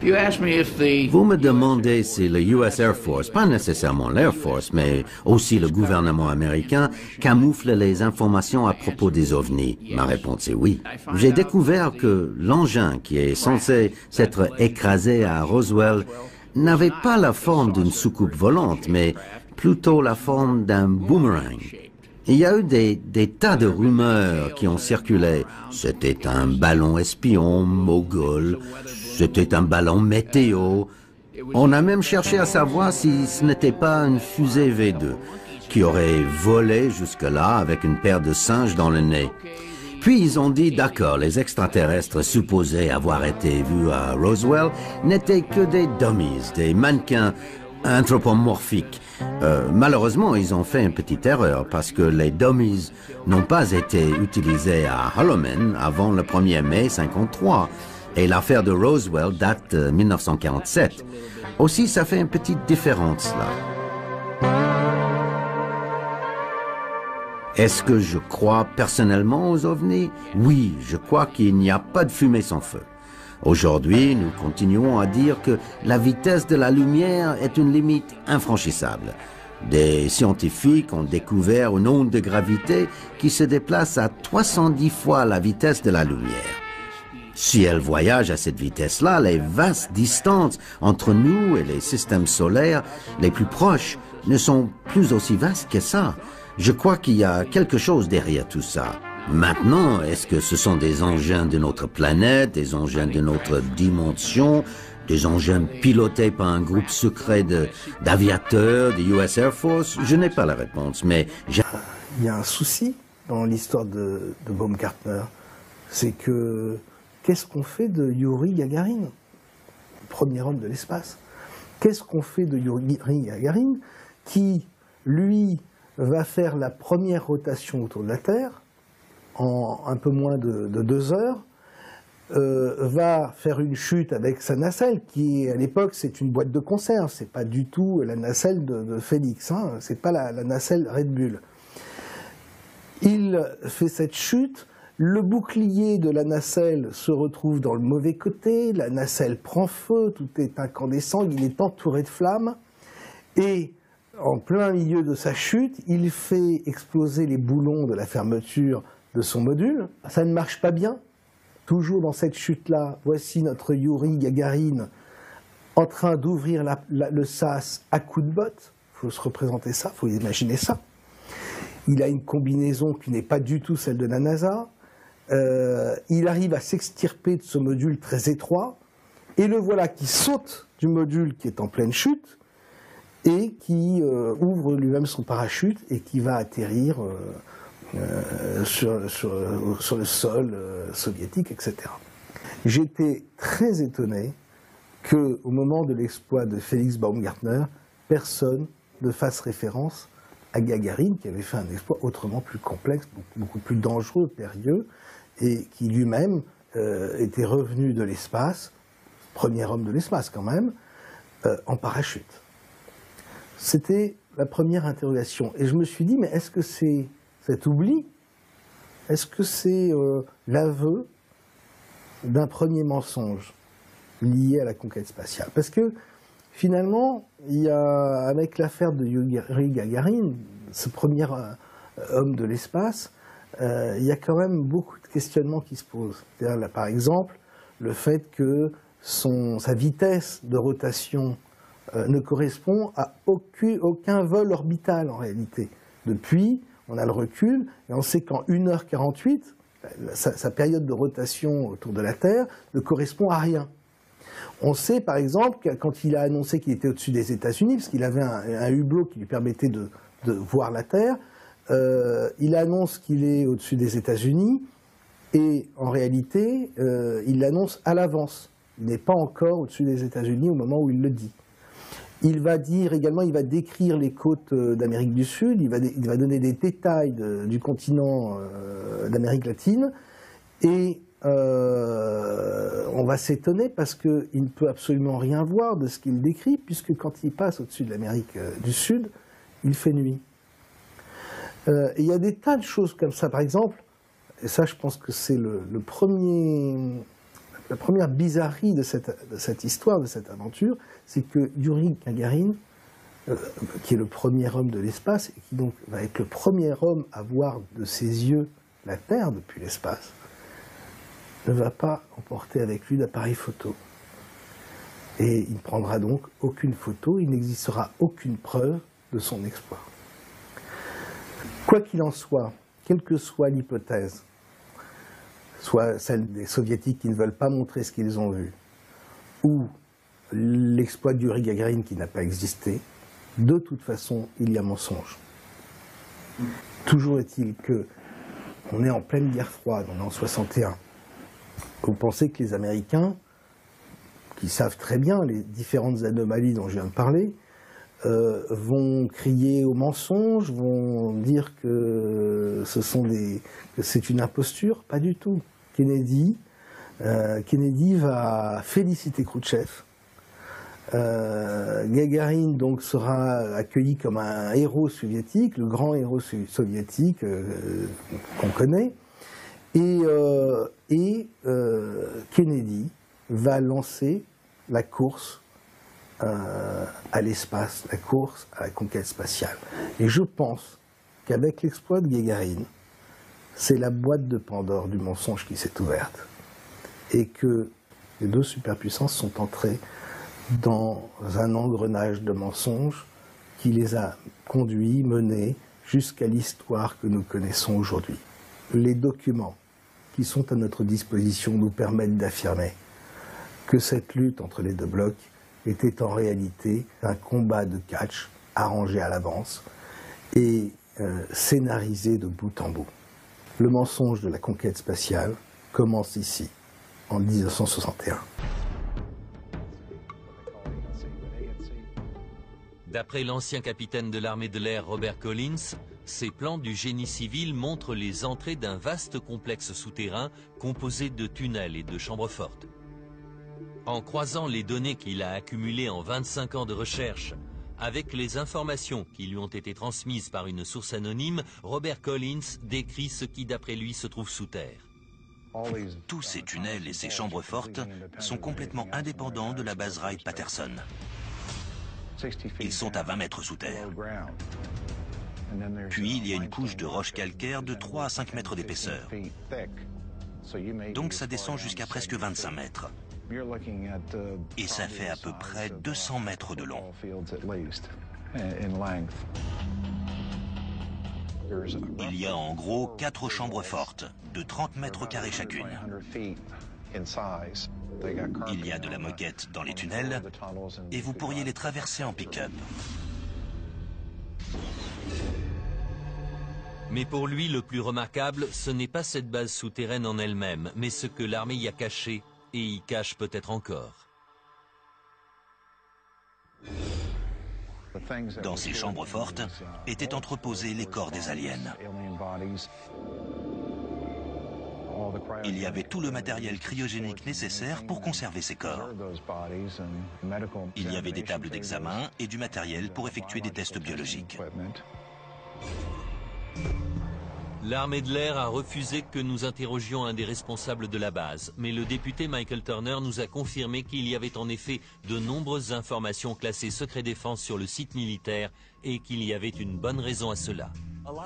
Vous me demandez si le US Air Force, pas nécessairement l'Air Force, mais aussi le gouvernement américain, camoufle les informations à propos des ovnis. Ma réponse est oui. J'ai découvert que l'engin qui est censé s'être écrasé à Roswell n'avait pas la forme d'une soucoupe volante, mais plutôt la forme d'un boomerang. Il y a eu des tas de rumeurs qui ont circulé. C'était un ballon espion, mogul, c'était un ballon météo. On a même cherché à savoir si ce n'était pas une fusée V2 qui aurait volé jusque-là avec une paire de singes dans le nez. Puis ils ont dit, d'accord, les extraterrestres supposés avoir été vus à Roswell n'étaient que des dummies, des mannequins anthropomorphiques. Malheureusement, ils ont fait une petite erreur parce que les dummies n'ont pas été utilisés à Holloman avant le 1er mai 1953 et l'affaire de Roswell date de 1947. Aussi, ça fait une petite différence là. Est-ce que je crois personnellement aux ovnis? Oui, je crois qu'il n'y a pas de fumée sans feu. Aujourd'hui, nous continuons à dire que la vitesse de la lumière est une limite infranchissable. Des scientifiques ont découvert une onde de gravité qui se déplace à 310 fois la vitesse de la lumière. Si elle voyage à cette vitesse-là, les vastes distances entre nous et les systèmes solaires les plus proches ne sont plus aussi vastes que ça. Je crois qu'il y a quelque chose derrière tout ça. Maintenant, est-ce que ce sont des engins de notre planète, des engins de notre dimension, des engins pilotés par un groupe secret d'aviateurs, du US Air Force? Je n'ai pas la réponse, mais... Il y a un souci dans l'histoire de Baumgartner, c'est que qu'est-ce qu'on fait de Yuri Gagarin, premier homme de l'espace? Qu'est-ce qu'on fait de Yuri Gagarin qui, lui, va faire la première rotation autour de la Terre en un peu moins de 2 heures, va faire une chute avec sa nacelle, qui à l'époque c'est une boîte de conserve, c'est pas du tout la nacelle de Félix, hein, c'est pas la nacelle Red Bull. Il fait cette chute, le bouclier de la nacelle se retrouve dans le mauvais côté, la nacelle prend feu, tout est incandescent, il est entouré de flammes, et en plein milieu de sa chute, il fait exploser les boulons de la fermeture de son module. Ça ne marche pas bien. Toujours dans cette chute-là, voici notre Yuri Gagarin en train d'ouvrir le sas à coups de botte. Il faut se représenter ça, il faut imaginer ça. Il a une combinaison qui n'est pas du tout celle de la NASA. Il arrive à s'extirper de ce module très étroit. Et le voilà qui saute du module qui est en pleine chute et qui ouvre lui-même son parachute et qui va atterrir sur le sol soviétique, etc. J'étais très étonné qu'au moment de l'exploit de Félix Baumgartner, personne ne fasse référence à Gagarin, qui avait fait un exploit autrement plus complexe, beaucoup plus dangereux, périlleux, et qui lui-même était revenu de l'espace, premier homme de l'espace quand même, en parachute. C'était la première interrogation. Et je me suis dit, mais est-ce que c'est cet oubli? Est-ce que c'est l'aveu d'un premier mensonge lié à la conquête spatiale? Parce que finalement, il y a, avec l'affaire de Yuri Gagarin, ce premier homme de l'espace, il y a quand même beaucoup de questionnements qui se posent. Là, par exemple, le fait que sa vitesse de rotation ne correspond à aucun vol orbital en réalité. Depuis, on a le recul et on sait qu'en 1h48, sa période de rotation autour de la Terre ne correspond à rien. On sait par exemple que quand il a annoncé qu'il était au-dessus des États-Unis, parce qu'il avait un hublot qui lui permettait de voir la Terre, il annonce qu'il est au-dessus des États-Unis et en réalité, il l'annonce à l'avance. Il n'est pas encore au-dessus des États-Unis au moment où il le dit. Il va dire également, il va décrire les côtes d'Amérique du Sud, il va donner des détails du continent d'Amérique latine, et on va s'étonner parce qu'il ne peut absolument rien voir de ce qu'il décrit, puisque quand il passe au-dessus de l'Amérique du Sud, il fait nuit. Et il y a des tas de choses comme ça, par exemple, et ça je pense que c'est la la première bizarrerie de cette histoire, de cette aventure, c'est que Yuri Gagarin, qui est le premier homme de l'espace, et qui donc va être le premier homme à voir de ses yeux la Terre depuis l'espace, ne va pas emporter avec lui d'appareil photo. Et il ne prendra donc aucune photo, il n'existera aucune preuve de son exploit. Quoi qu'il en soit, quelle que soit l'hypothèse, soit celle des soviétiques qui ne veulent pas montrer ce qu'ils ont vu, ou l'exploit de Yuri Gagarin qui n'a pas existé, de toute façon, il y a mensonge. Toujours est-il que on est en pleine guerre froide, on est en 61. Vous pensez que les Américains, qui savent très bien les différentes anomalies dont je viens de parler, vont crier au mensonge, vont dire que c'est une imposture? Pas du tout. Kennedy va féliciter Khrouchtchev. Gagarin donc sera accueilli comme un héros soviétique, le grand héros soviétique qu'on connaît, et Kennedy va lancer la course à l'espace, la course à la conquête spatiale. Et je pense qu'avec l'exploit de Gagarin, c'est la boîte de Pandore du mensonge qui s'est ouverte, et que les deux superpuissances sont entrées dans un engrenage de mensonges qui les a conduits, menés jusqu'à l'histoire que nous connaissons aujourd'hui. Les documents qui sont à notre disposition nous permettent d'affirmer que cette lutte entre les deux blocs était en réalité un combat de catch arrangé à l'avance et scénarisé de bout en bout. Le mensonge de la conquête spatiale commence ici, en 1961. D'après l'ancien capitaine de l'armée de l'air Robert Collins, ces plans du génie civil montrent les entrées d'un vaste complexe souterrain composé de tunnels et de chambres fortes. En croisant les données qu'il a accumulées en 25 ans de recherche avec les informations qui lui ont été transmises par une source anonyme, Robert Collins décrit ce qui d'après lui se trouve sous terre. Tous ces tunnels et ces chambres fortes sont complètement indépendants de la base Wright-Patterson. Ils sont à 20 mètres sous terre. Puis il y a une couche de roches calcaires de 3 à 5 mètres d'épaisseur. Donc ça descend jusqu'à presque 25 mètres. Et ça fait à peu près 200 mètres de long. Il y a en gros 4 chambres fortes, de 30 mètres carrés chacune. Il y a de la moquette dans les tunnels et vous pourriez les traverser en pick-up. Mais pour lui, le plus remarquable, ce n'est pas cette base souterraine en elle-même, mais ce que l'armée y a caché et y cache peut-être encore. Dans ces chambres fortes étaient entreposés les corps des aliens. Il y avait tout le matériel cryogénique nécessaire pour conserver ces corps. Il y avait des tables d'examen et du matériel pour effectuer des tests biologiques. L'armée de l'air a refusé que nous interrogions un des responsables de la base, mais le député Michael Turner nous a confirmé qu'il y avait en effet de nombreuses informations classées secret défense sur le site militaire et qu'il y avait une bonne raison à cela.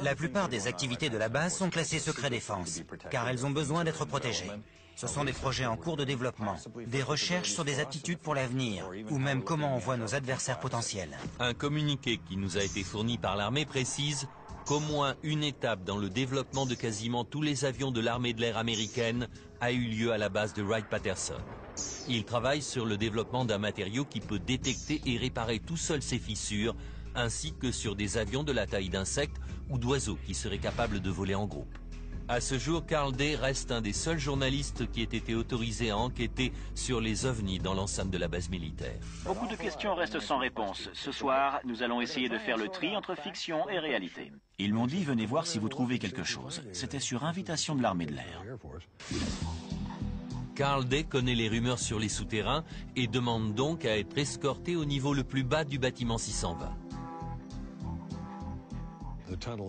La plupart des activités de la base sont classées secret défense, car elles ont besoin d'être protégées. Ce sont des projets en cours de développement, des recherches sur des aptitudes pour l'avenir, ou même comment on voit nos adversaires potentiels. Un communiqué qui nous a été fourni par l'armée précise qu'au moins une étape dans le développement de quasiment tous les avions de l'armée de l'air américaine a eu lieu à la base de Wright-Patterson. Il travaille sur le développement d'un matériau qui peut détecter et réparer tout seul ces fissures, ainsi que sur des avions de la taille d'insectes ou d'oiseaux qui seraient capables de voler en groupe. À ce jour, Carl Day reste un des seuls journalistes qui ait été autorisé à enquêter sur les ovnis dans l'enceinte de la base militaire. Beaucoup de questions restent sans réponse. Ce soir, nous allons essayer de faire le tri entre fiction et réalité. Ils m'ont dit, venez voir si vous trouvez quelque chose. C'était sur invitation de l'armée de l'air. Carl Day connaît les rumeurs sur les souterrains et demande donc à être escorté au niveau le plus bas du bâtiment 620.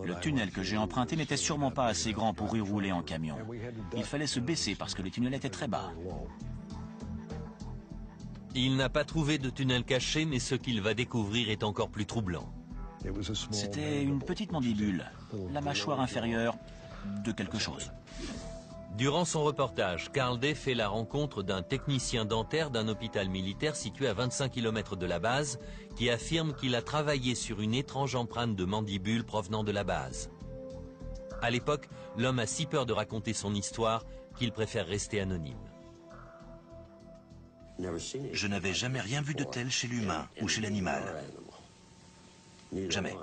Le tunnel que j'ai emprunté n'était sûrement pas assez grand pour y rouler en camion. Il fallait se baisser parce que le tunnel était très bas. Il n'a pas trouvé de tunnel caché, mais ce qu'il va découvrir est encore plus troublant. C'était une petite mandibule, la mâchoire inférieure de quelque chose. Durant son reportage, Carl Day fait la rencontre d'un technicien dentaire d'un hôpital militaire situé à 25 km de la base, qui affirme qu'il a travaillé sur une étrange empreinte de mandibule provenant de la base. À l'époque, l'homme a si peur de raconter son histoire qu'il préfère rester anonyme. Je n'avais jamais rien vu de tel chez l'humain ou chez l'animal. Jamais.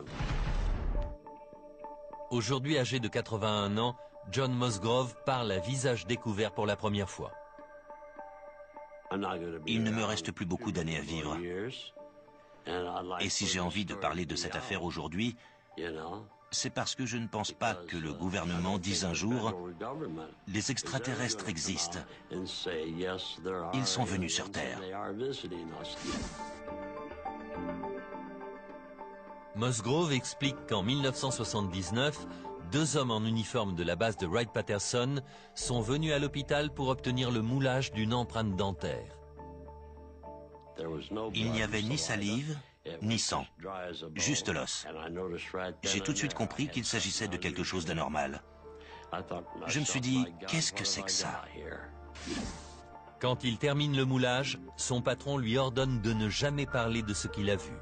Aujourd'hui âgé de 81 ans, John Musgrove parle à visage découvert pour la première fois. Il ne me reste plus beaucoup d'années à vivre. Et si j'ai envie de parler de cette affaire aujourd'hui, c'est parce que je ne pense pas que le gouvernement dise un jour « Les extraterrestres existent. Ils sont venus sur Terre. » Musgrove explique qu'en 1979, 2 hommes en uniforme de la base de Wright-Patterson sont venus à l'hôpital pour obtenir le moulage d'une empreinte dentaire. Il n'y avait ni salive, ni sang, juste l'os. J'ai tout de suite compris qu'il s'agissait de quelque chose d'anormal. Je me suis dit, qu'est-ce que c'est que ça? Quand il termine le moulage, son patron lui ordonne de ne jamais parler de ce qu'il a vu.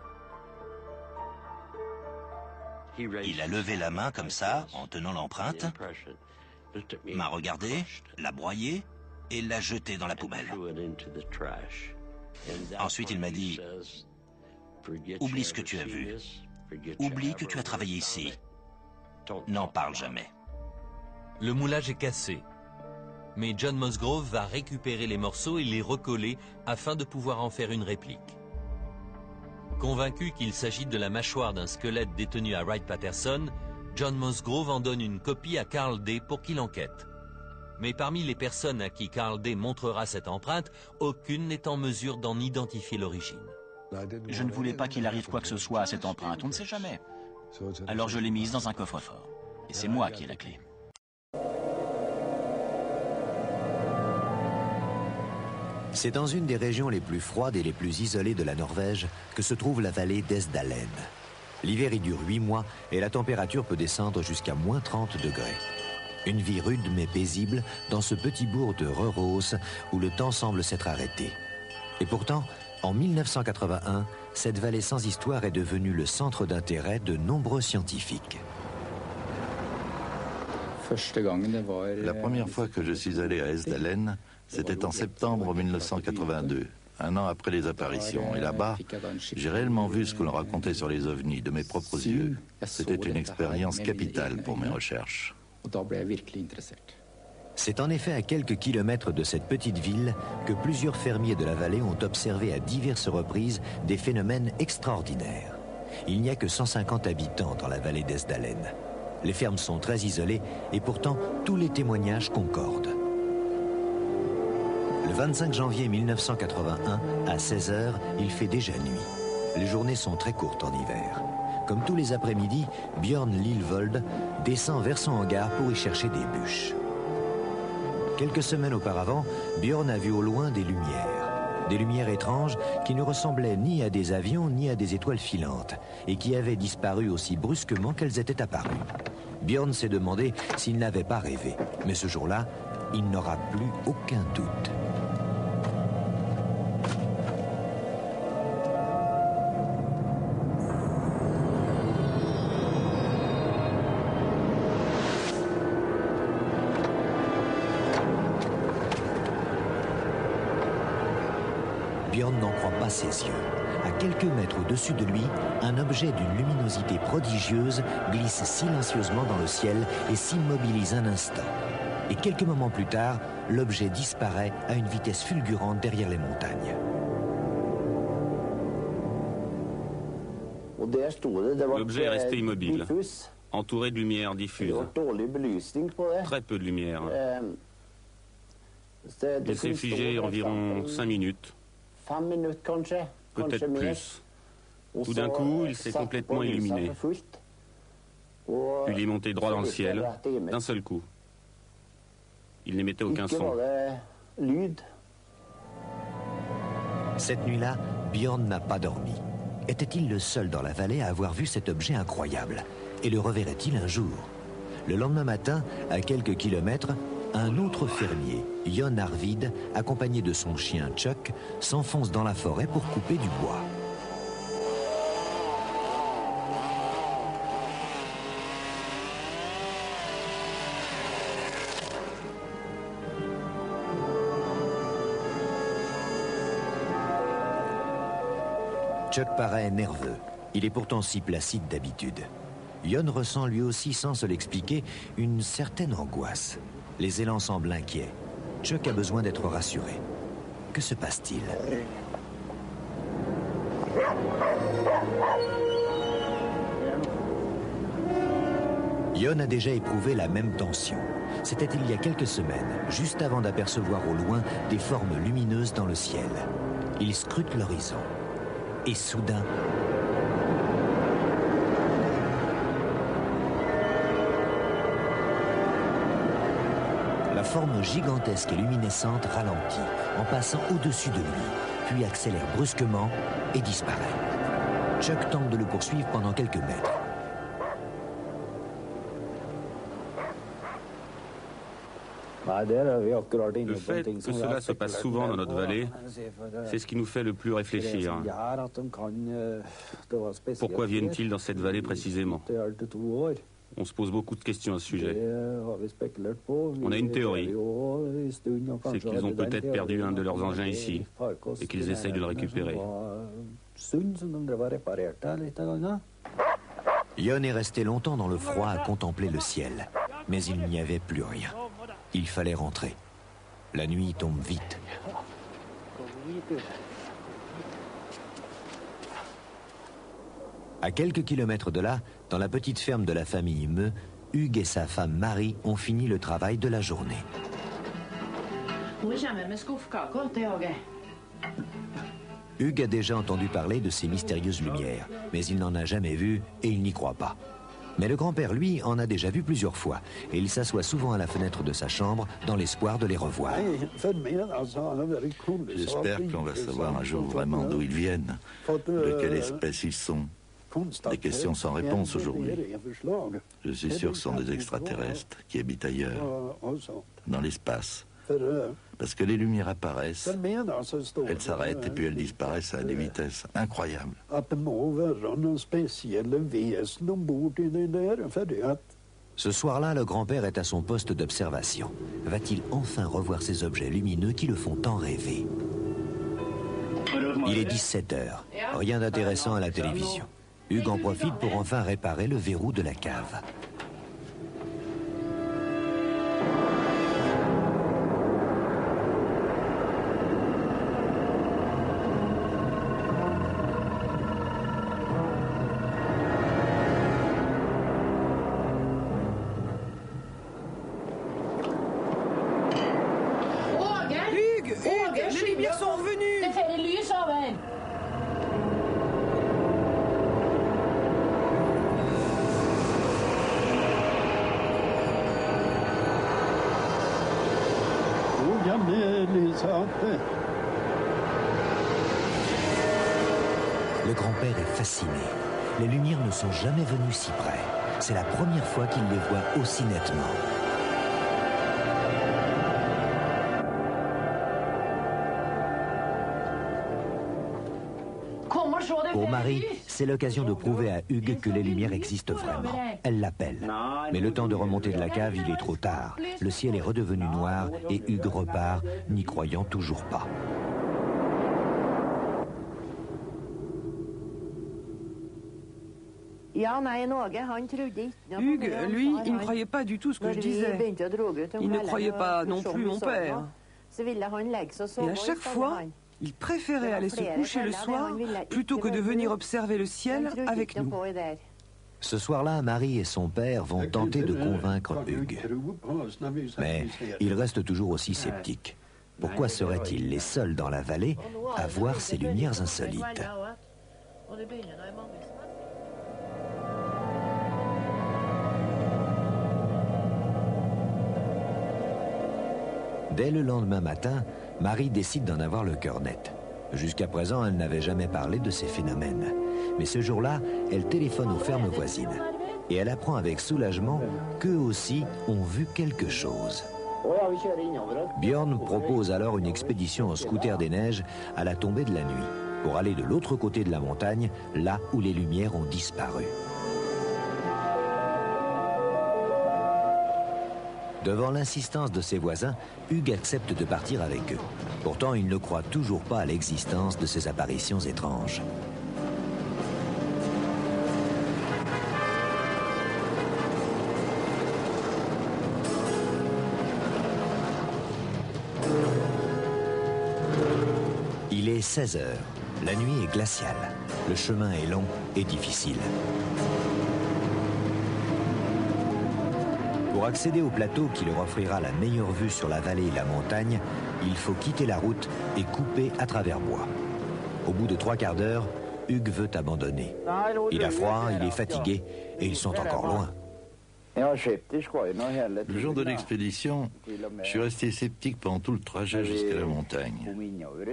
Il a levé la main comme ça, en tenant l'empreinte, m'a regardé, l'a broyé et l'a jeté dans la poubelle. Ensuite, il m'a dit, oublie ce que tu as vu, oublie que tu as travaillé ici, n'en parle jamais. Le moulage est cassé, mais John Musgrove va récupérer les morceaux et les recoller afin de pouvoir en faire une réplique. Convaincu qu'il s'agit de la mâchoire d'un squelette détenu à Wright-Patterson, John Musgrove en donne une copie à Carl Day pour qu'il enquête. Mais parmi les personnes à qui Carl Day montrera cette empreinte, aucune n'est en mesure d'en identifier l'origine. Je ne voulais pas qu'il arrive quoi que ce soit à cette empreinte, on ne sait jamais. Alors je l'ai mise dans un coffre-fort. Et c'est moi qui ai la clé. C'est dans une des régions les plus froides et les plus isolées de la Norvège que se trouve la vallée d'Esdalen. L'hiver y dure 8 mois et la température peut descendre jusqu'à moins 30 degrés. Une vie rude mais paisible dans ce petit bourg de Røros où le temps semble s'être arrêté. Et pourtant, en 1981, cette vallée sans histoire est devenue le centre d'intérêt de nombreux scientifiques. La première fois que je suis allé à Esdalen, c'était en septembre 1982, un an après les apparitions. Et là-bas, j'ai réellement vu ce que l'on racontait sur les ovnis de mes propres yeux. C'était une expérience capitale pour mes recherches. C'est en effet à quelques kilomètres de cette petite ville que plusieurs fermiers de la vallée ont observé à diverses reprises des phénomènes extraordinaires. Il n'y a que 150 habitants dans la vallée d'Esdalen. Les fermes sont très isolées et pourtant tous les témoignages concordent. Le 25 janvier 1981, à 16 h, il fait déjà nuit. Les journées sont très courtes en hiver. Comme tous les après-midi, Björn Lillvold descend vers son hangar pour y chercher des bûches. Quelques semaines auparavant, Björn a vu au loin des lumières étranges qui ne ressemblaient ni à des avions ni à des étoiles filantes et qui avaient disparu aussi brusquement qu'elles étaient apparues. Björn s'est demandé s'il n'avait pas rêvé, mais ce jour-là, il n'aura plus aucun doute. Björn n'en croit pas ses yeux. À quelques mètres au-dessus de lui, un objet d'une luminosité prodigieuse glisse silencieusement dans le ciel et s'immobilise un instant. Et quelques moments plus tard, l'objet disparaît à une vitesse fulgurante derrière les montagnes. L'objet est resté immobile, entouré de lumière diffuse. Très peu de lumière. Il s'est figé environ 5 minutes. Peut-être plus. Tout d'un coup, il s'est complètement illuminé. Puis il est monté droit dans le ciel, d'un seul coup. Il n'émettait aucun son. Cette nuit-là, Björn n'a pas dormi. Était-il le seul dans la vallée à avoir vu cet objet incroyable? Et le reverrait-il un jour? Le lendemain matin, à quelques kilomètres, un autre fermier, Jon Arvid, accompagné de son chien Chuck, s'enfonce dans la forêt pour couper du bois. Chuck paraît nerveux. Il est pourtant si placide d'habitude. Jon ressent lui aussi, sans se l'expliquer, une certaine angoisse. Les élans semblent inquiets. Chuck a besoin d'être rassuré. Que se passe-t-il? Jon a déjà éprouvé la même tension. C'était il y a quelques semaines, juste avant d'apercevoir au loin des formes lumineuses dans le ciel. Il scrute l'horizon. Et soudain... La forme gigantesque et luminescente ralentit, en passant au-dessus de lui, puis accélère brusquement et disparaît. Chuck tente de le poursuivre pendant quelques mètres. Le fait que cela se passe souvent dans notre vallée, c'est ce qui nous fait le plus réfléchir. Pourquoi viennent-ils dans cette vallée précisément? On se pose beaucoup de questions à ce sujet. On a une théorie, c'est qu'ils ont peut-être perdu un de leurs engins ici et qu'ils essayent de le récupérer. Jon est resté longtemps dans le froid à contempler le ciel, mais il n'y avait plus rien. Il fallait rentrer. La nuit tombe vite. À quelques kilomètres de là, dans la petite ferme de la famille Meux, Hugues et sa femme Marie ont fini le travail de la journée. Hugues a déjà entendu parler de ces mystérieuses lumières, mais il n'en a jamais vu et il n'y croit pas. Mais le grand-père, lui, en a déjà vu plusieurs fois, et il s'assoit souvent à la fenêtre de sa chambre dans l'espoir de les revoir. J'espère qu'on va savoir un jour vraiment d'où ils viennent, de quelle espèce ils sont. Des questions sans réponse aujourd'hui. Je suis sûr que ce sont des extraterrestres qui habitent ailleurs, dans l'espace. Parce que les lumières apparaissent, elles s'arrêtent et puis elles disparaissent à des vitesses incroyables. Ce soir-là, le grand-père est à son poste d'observation. Va-t-il enfin revoir ces objets lumineux qui le font tant rêver? Il est 17h. Rien d'intéressant à la télévision. Hugues en profite pour enfin réparer le verrou de la cave. Hugues, les lumières sont revenues. Le grand-père est fasciné. Les lumières ne sont jamais venues si près. C'est la première fois qu'il les voit aussi nettement. Pour Marie, c'est l'occasion de prouver à Hugues que les lumières existent vraiment. Elle l'appelle. Mais le temps de remonter de la cave, il est trop tard. Le ciel est redevenu noir et Hugues repart, n'y croyant toujours pas. Hugues, lui, il ne croyait pas du tout ce que je disais. Il ne croyait pas non plus mon père. Et à chaque fois, il préférait aller se coucher le soir plutôt que de venir observer le ciel avec nous. Ce soir-là, Marie et son père vont tenter de convaincre Hugues. Mais il reste toujours aussi sceptique. Pourquoi seraient-ils les seuls dans la vallée à voir ces lumières insolites? Dès le lendemain matin, Marie décide d'en avoir le cœur net. Jusqu'à présent, elle n'avait jamais parlé de ces phénomènes. Mais ce jour-là, elle téléphone aux fermes voisines. Et elle apprend avec soulagement qu'eux aussi ont vu quelque chose. Björn propose alors une expédition en scooter des neiges à la tombée de la nuit, pour aller de l'autre côté de la montagne, là où les lumières ont disparu. Devant l'insistance de ses voisins, Hugues accepte de partir avec eux. Pourtant, il ne croit toujours pas à l'existence de ces apparitions étranges. Il est 16 heures. La nuit est glaciale. Le chemin est long et difficile. Pour accéder au plateau qui leur offrira la meilleure vue sur la vallée et la montagne, il faut quitter la route et couper à travers bois. Au bout de 3 quarts d'heure, Hugues veut abandonner. Il a froid, il est fatigué et ils sont encore loin. Le jour de l'expédition, je suis resté sceptique pendant tout le trajet jusqu'à la montagne.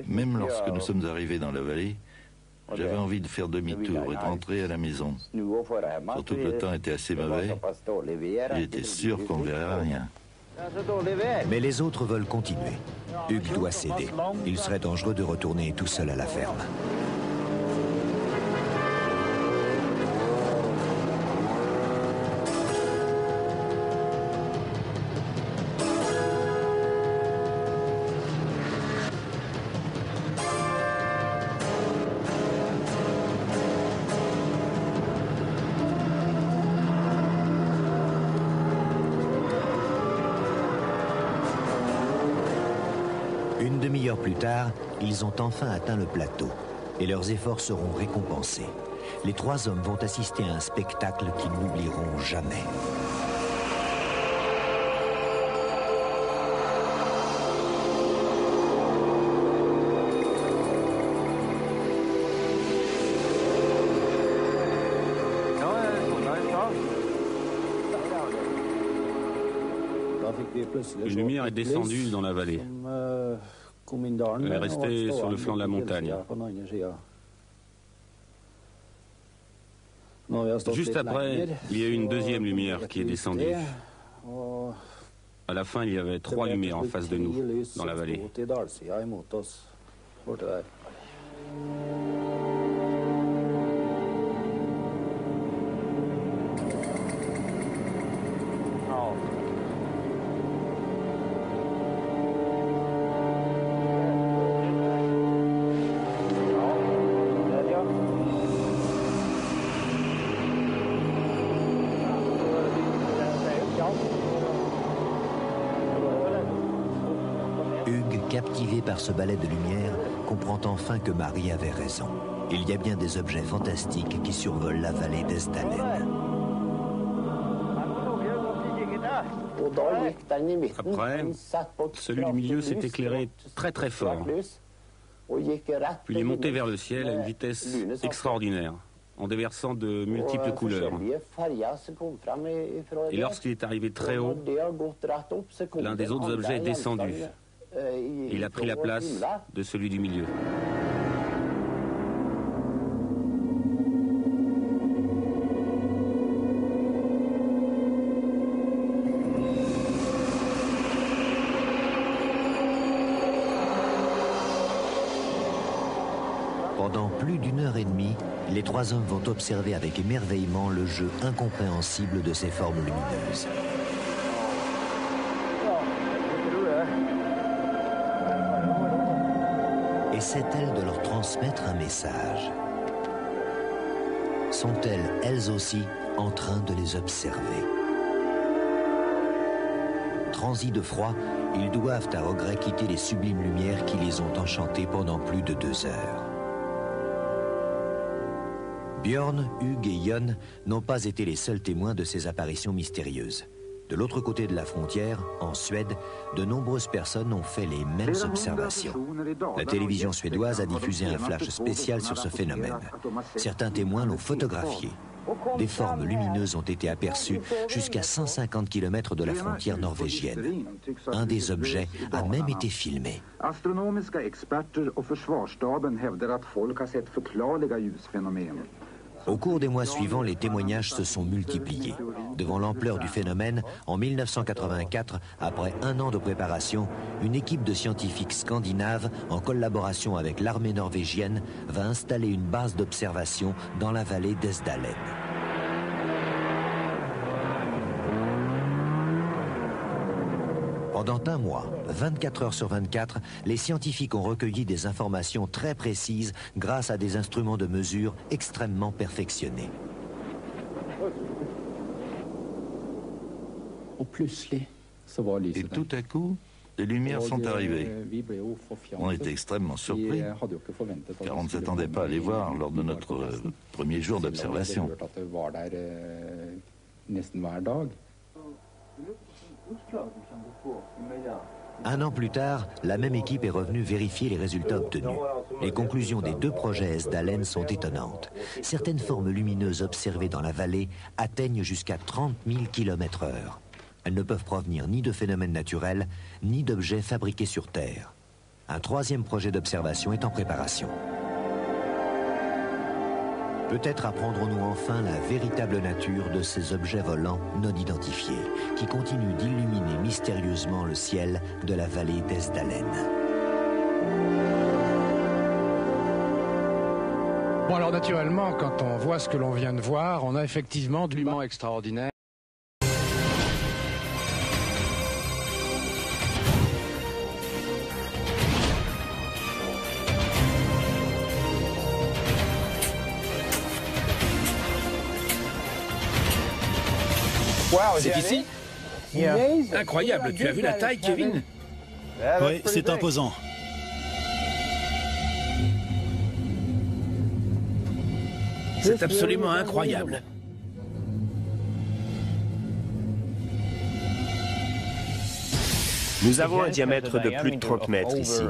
Même lorsque nous sommes arrivés dans la vallée, j'avais envie de faire demi-tour et de rentrer à la maison. Surtout que le temps était assez mauvais. J'étais sûr qu'on ne verrait rien. Mais les autres veulent continuer. Hugues doit céder. Il serait dangereux de retourner tout seul à la ferme. Une demi-heure plus tard, ils ont enfin atteint le plateau et leurs efforts seront récompensés. Les 3 hommes vont assister à un spectacle qu'ils n'oublieront jamais. Une lumière est descendue dans la vallée. Elle est restée sur le flanc de la montagne. Juste après, il y a eu une deuxième lumière qui est descendue. À la fin, il y avait 3 lumières en face de nous, dans la vallée. Hugues, captivé par ce balai de lumière, comprend enfin que Marie avait raison. Il y a bien des objets fantastiques qui survolent la vallée d'Esdalen. Après, celui du milieu s'est éclairé très très fort. Puis il est monté vers le ciel à une vitesse extraordinaire, en déversant de multiples couleurs. Et lorsqu'il est arrivé très haut, l'un des autres objets est descendu. Il a pris la place de celui du milieu. Pendant plus d'1 heure et demie, les 3 hommes vont observer avec émerveillement le jeu incompréhensible de ces formes lumineuses. Essaient-elles de leur transmettre un message? Sont-elles, elles aussi, en train de les observer? Transis de froid, ils doivent à regret quitter les sublimes lumières qui les ont enchantés pendant plus de 2 heures. Björn, Hugues et Jon n'ont pas été les seuls témoins de ces apparitions mystérieuses. De l'autre côté de la frontière, en Suède, de nombreuses personnes ont fait les mêmes observations. La télévision suédoise a diffusé un flash spécial sur ce phénomène. Certains témoins l'ont photographié. Des formes lumineuses ont été aperçues jusqu'à 150 km de la frontière norvégienne. Un des objets a même été filmé. Astronomiska experter och försvarsstaben hävdar att folk har sett förklarliga ljusfenomen. Au cours des mois suivants, les témoignages se sont multipliés. Devant l'ampleur du phénomène, en 1984, après un an de préparation, une équipe de scientifiques scandinaves, en collaboration avec l'armée norvégienne, va installer une base d'observation dans la vallée d'Esdalen. Pendant un mois, 24 heures sur 24, les scientifiques ont recueilli des informations très précises grâce à des instruments de mesure extrêmement perfectionnés. Et tout à coup, les lumières sont arrivées. On était extrêmement surpris, car on ne s'attendait pas à les voir lors de notre premier jour d'observation. Un an plus tard, la même équipe est revenue vérifier les résultats obtenus. Les conclusions des deux projets Esdalen sont étonnantes. Certaines formes lumineuses observées dans la vallée atteignent jusqu'à 30 000 km/h. Elles ne peuvent provenir ni de phénomènes naturels, ni d'objets fabriqués sur Terre. Un troisième projet d'observation est en préparation. Peut-être apprendrons-nous enfin la véritable nature de ces objets volants non identifiés, qui continuent d'illuminer mystérieusement le ciel de la vallée d'Esdalen. Bon, alors naturellement, quand on voit ce que l'on vient de voir, on a effectivement du moment extraordinaire. C'est ici? Incroyable, tu as vu la taille, Kevin? Oui, c'est imposant. C'est absolument incroyable. Nous avons un diamètre de plus de 30 mètres ici.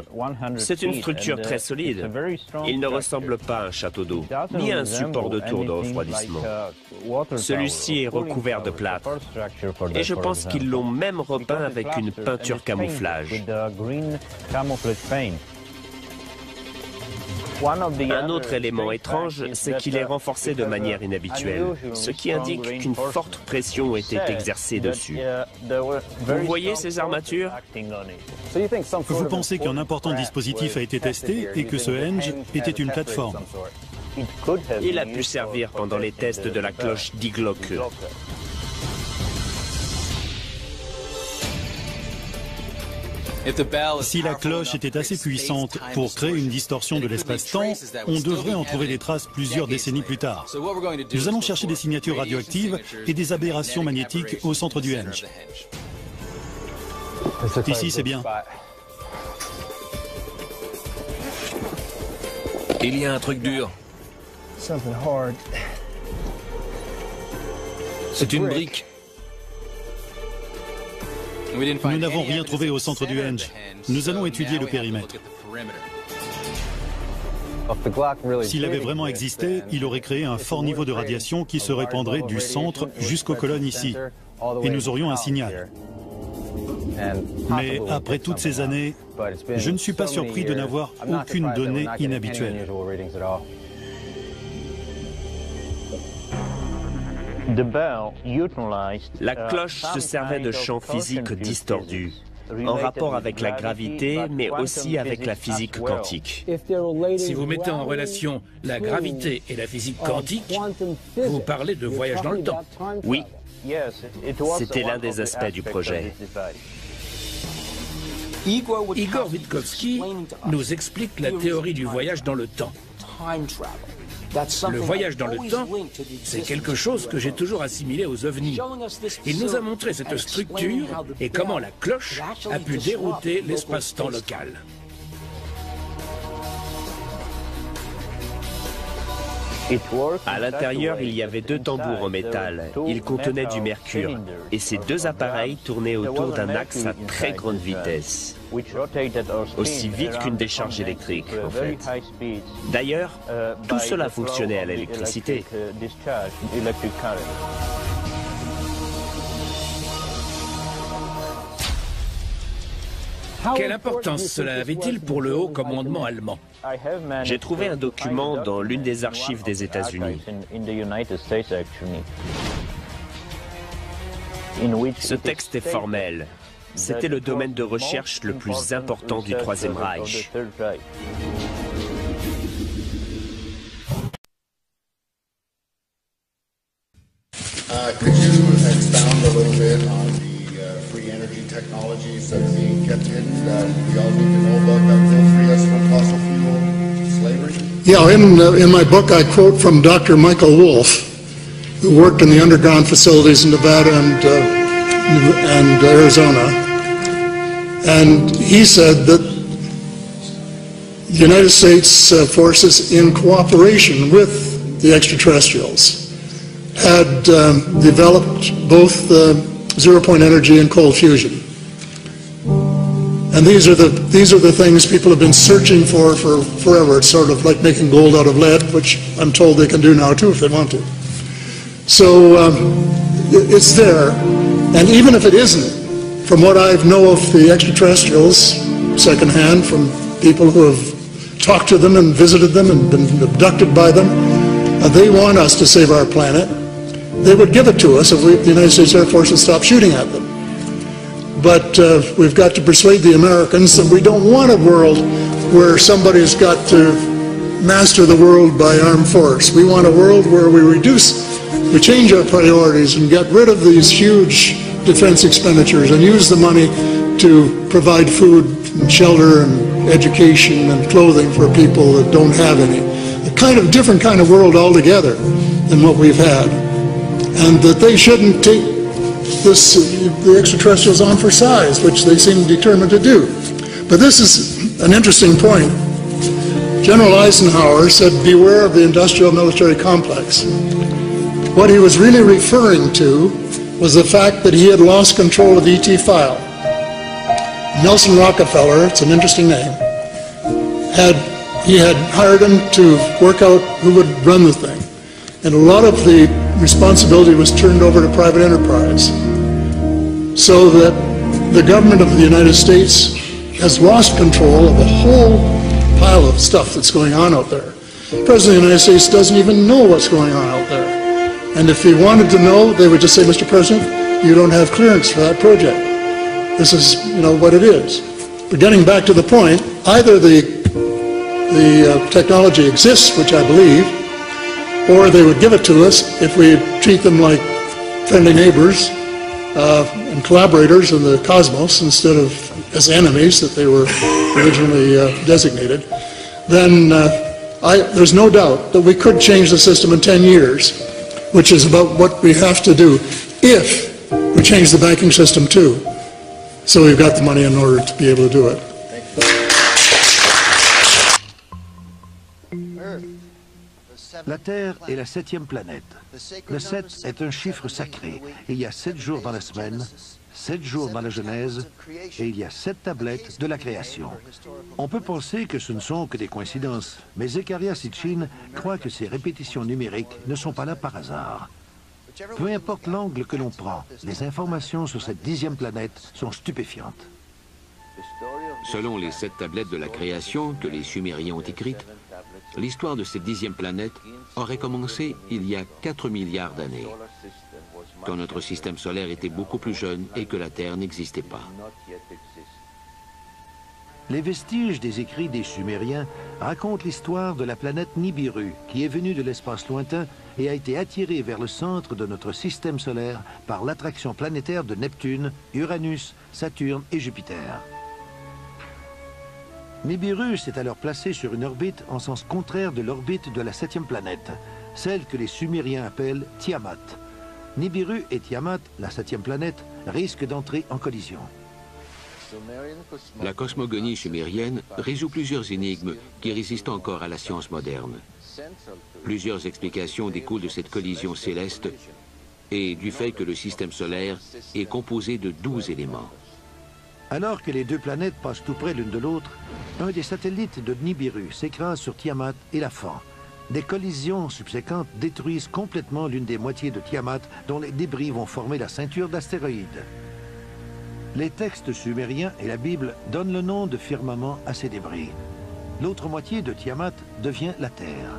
C'est une structure très solide. Il ne ressemble pas à un château d'eau, ni à un support de tour de refroidissement. Celui-ci est recouvert de plâtre. Et je pense qu'ils l'ont même repeint avec une peinture camouflage. Un autre élément étrange, c'est qu'il est renforcé de manière inhabituelle, ce qui indique qu'une forte pression était exercée dessus. Vous voyez ces armatures? Vous pensez qu'un important dispositif a été testé et que ce henge était une plateforme? Il a pu servir pendant les tests de la cloche d'Iglok. Si la cloche était assez puissante pour créer une distorsion de l'espace-temps, on devrait en trouver des traces plusieurs décennies plus tard. Nous allons chercher des signatures radioactives et des aberrations magnétiques au centre du henge. Ici, c'est bien. Il y a un truc dur. C'est une brique. Nous n'avons rien trouvé au centre du henge. Nous allons étudier le périmètre. S'il avait vraiment existé, il aurait créé un fort niveau de radiation qui se répandrait du centre jusqu'aux colonnes ici. Et nous aurions un signal. Mais après toutes ces années, je ne suis pas surpris de n'avoir aucune donnée inhabituelle. La cloche se servait de champs physiques distordus, en rapport avec la gravité, mais aussi avec la physique quantique. Si vous mettez en relation la gravité et la physique quantique, vous parlez de voyage dans le temps. Oui, c'était l'un des aspects du projet. Igor Witkowski nous explique la théorie du voyage dans le temps. Le voyage dans le temps, c'est quelque chose que j'ai toujours assimilé aux ovnis. Il nous a montré cette structure et comment la cloche a pu dérouter l'espace-temps local. À l'intérieur, il y avait 2 tambours en métal. Ils contenaient du mercure. Et ces 2 appareils tournaient autour d'un axe à très grande vitesse. Aussi vite qu'une décharge électrique, en fait. D'ailleurs, tout cela fonctionnait à l'électricité. Quelle importance cela avait-il pour le haut commandement allemand? J'ai trouvé un document dans l'une des archives des États-Unis. Ce texte est formel. C'était le domaine de recherche le plus important du Troisième Reich. Could you expound a little bit on the free energy technologies that are being kept hidden that we all need to know about that will free us from fossil fuel slavery? Yeah, in my book I quote from Dr. Michael Wolff, who worked in the underground facilities in Nevada and Arizona. And he said that the United States forces, in cooperation with the extraterrestrials, had developed both zero-point energy and cold fusion. And these are the things people have been searching for forever. It's sort of like making gold out of lead, which I'm told they can do now too if they want to. So it's there, and even if it isn't, from what I know of the extraterrestrials, secondhand, from people who have talked to them and visited them and been abducted by them, they want us to save our planet. They would give it to us if the United States Air Force would stop shooting at them. But we've got to persuade the Americans that we don't want a world where somebody's got to master the world by armed force. We want a world where we change our priorities and get rid of these huge defense expenditures and use the money to provide food and shelter and education and clothing for people that don't have any. A different kind of world altogether than what we've had. And that they shouldn't take the extraterrestrials on for size, which they seem determined to do. But this is an interesting point. General Eisenhower said, beware of the industrial military complex. What he was really referring to was the fact that he had lost control of ET File. Nelson Rockefeller, it's an interesting name, he had hired him to work out who would run the thing. And a lot of the responsibility was turned over to private enterprise. So that the government of the United States has lost control of a whole pile of stuff that's going on out there. The President of the United States doesn't even know what's going on out there. And if he wanted to know, they would just say, Mr. President, you don't have clearance for that project. This is, what it is. But getting back to the point, either the technology exists, which I believe, or they would give it to us if we treat them like friendly neighbors and collaborators in the cosmos instead of as enemies that they were originally designated. Then there's no doubt that we could change the system in 10 years, which is about what we have to do if we change the banking system too. So we've got the money in order to be able to do it. La Terre est la 7e planète. Le 7 est un chiffre sacré. Il y a 7 jours dans la semaine, 7 jours dans la Genèse, et il y a 7 tablettes de la création. On peut penser que ce ne sont que des coïncidences, mais Zecharia Sitchin croit que ces répétitions numériques ne sont pas là par hasard. Peu importe l'angle que l'on prend, les informations sur cette 10e planète sont stupéfiantes. Selon les 7 tablettes de la création que les Sumériens ont écrites, l'histoire de cette 10e planète aurait commencé il y a 4 milliards d'années, quand notre système solaire était beaucoup plus jeune et que la Terre n'existait pas. Les vestiges des écrits des Sumériens racontent l'histoire de la planète Nibiru, qui est venue de l'espace lointain et a été attirée vers le centre de notre système solaire par l'attraction planétaire de Neptune, Uranus, Saturne et Jupiter. Nibiru s'est alors placé sur une orbite en sens contraire de l'orbite de la 7e planète, celle que les Sumériens appellent Tiamat. Nibiru et Tiamat, la 7e planète, risquent d'entrer en collision. La cosmogonie sumérienne résout plusieurs énigmes qui résistent encore à la science moderne. Plusieurs explications découlent de cette collision céleste et du fait que le système solaire est composé de 12 éléments. Alors que les deux planètes passent tout près l'une de l'autre, un des satellites de Nibiru s'écrase sur Tiamat et la fend. Des collisions subséquentes détruisent complètement l'une des moitiés de Tiamat, dont les débris vont former la ceinture d'astéroïdes. Les textes sumériens et la Bible donnent le nom de firmament à ces débris. L'autre moitié de Tiamat devient la Terre.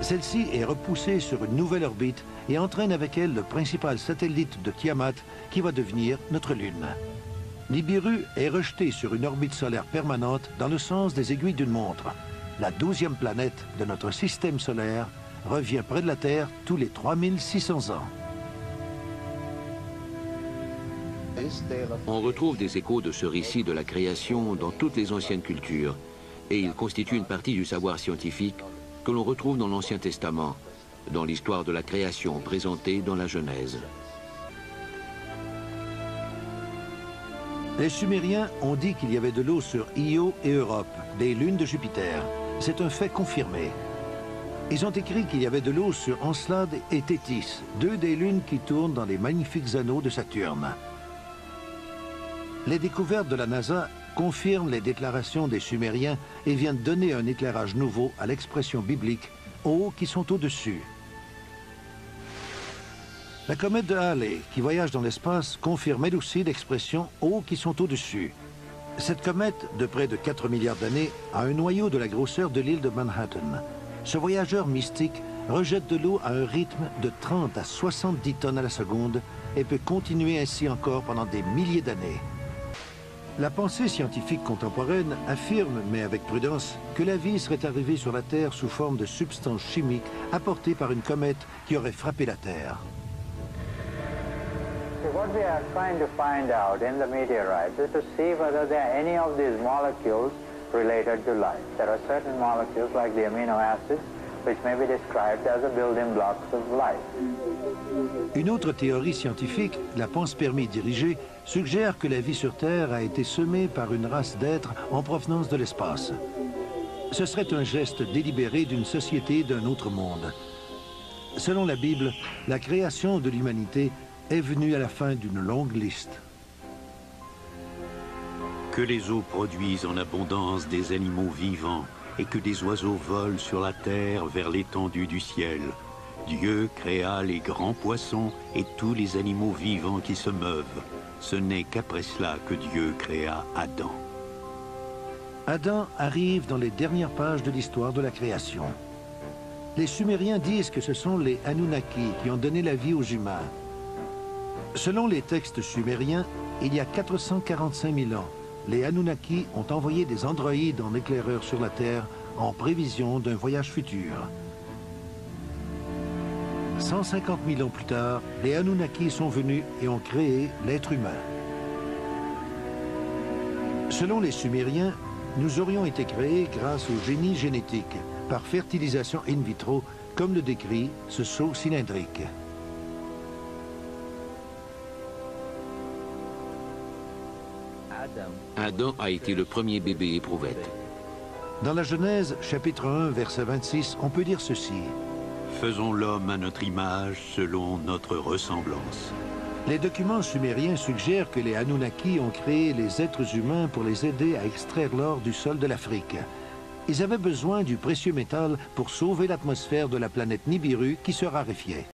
Celle-ci est repoussée sur une nouvelle orbite et entraîne avec elle le principal satellite de Tiamat qui va devenir notre Lune. Nibiru est rejeté sur une orbite solaire permanente dans le sens des aiguilles d'une montre. La 12e planète de notre système solaire revient près de la Terre tous les 3600 ans. On retrouve des échos de ce récit de la création dans toutes les anciennes cultures, et il constitue une partie du savoir scientifique que l'on retrouve dans l'Ancien Testament, dans l'histoire de la création présentée dans la Genèse. Les Sumériens ont dit qu'il y avait de l'eau sur Io et Europe, des lunes de Jupiter. C'est un fait confirmé. Ils ont écrit qu'il y avait de l'eau sur Encelade et Thétis, deux des lunes qui tournent dans les magnifiques anneaux de Saturne. Les découvertes de la NASA confirment les déclarations des Sumériens et viennent donner un éclairage nouveau à l'expression biblique « eaux qui sont au-dessus ». La comète de Halley, qui voyage dans l'espace, confirme elle aussi l'expression « eaux qui sont au-dessus ». Cette comète, de près de 4 milliards d'années, a un noyau de la grosseur de l'île de Manhattan. Ce voyageur mystique rejette de l'eau à un rythme de 30 à 70 tonnes à la seconde et peut continuer ainsi encore pendant des milliers d'années. La pensée scientifique contemporaine affirme, mais avec prudence, que la vie serait arrivée sur la Terre sous forme de substances chimiques apportées par une comète qui aurait frappé la Terre. What we are trying to find out in the meteorites is to see whether there are any of these molecules related to life. There are certain molecules like the amino acids which may be described as the building blocks of life. Une autre théorie scientifique, la panspermie dirigée, suggère que la vie sur Terre a été semée par une race d'êtres en provenance de l'espace. Ce serait un geste délibéré d'une société d'un autre monde. Selon la Bible, la création de l'humanité est venue à la fin d'une longue liste. Que les eaux produisent en abondance des animaux vivants et que des oiseaux volent sur la terre vers l'étendue du ciel. Dieu créa les grands poissons et tous les animaux vivants qui se meuvent. Ce n'est qu'après cela que Dieu créa Adam. Adam arrive dans les dernières pages de l'histoire de la création. Les Sumériens disent que ce sont les Anunnaki qui ont donné la vie aux humains. Selon les textes sumériens, il y a 445 000 ans, les Anunnaki ont envoyé des androïdes en éclaireur sur la Terre en prévision d'un voyage futur. 150 000 ans plus tard, les Anunnaki sont venus et ont créé l'être humain. Selon les Sumériens, nous aurions été créés grâce au génie génétique, par fertilisation in vitro, comme le décrit ce seau cylindrique. Adam a été le premier bébé éprouvette. Dans la Genèse, chapitre 1, verset 26, on peut dire ceci. Faisons l'homme à notre image, selon notre ressemblance. Les documents sumériens suggèrent que les Anunnaki ont créé les êtres humains pour les aider à extraire l'or du sol de l'Afrique. Ils avaient besoin du précieux métal pour sauver l'atmosphère de la planète Nibiru qui se raréfiait.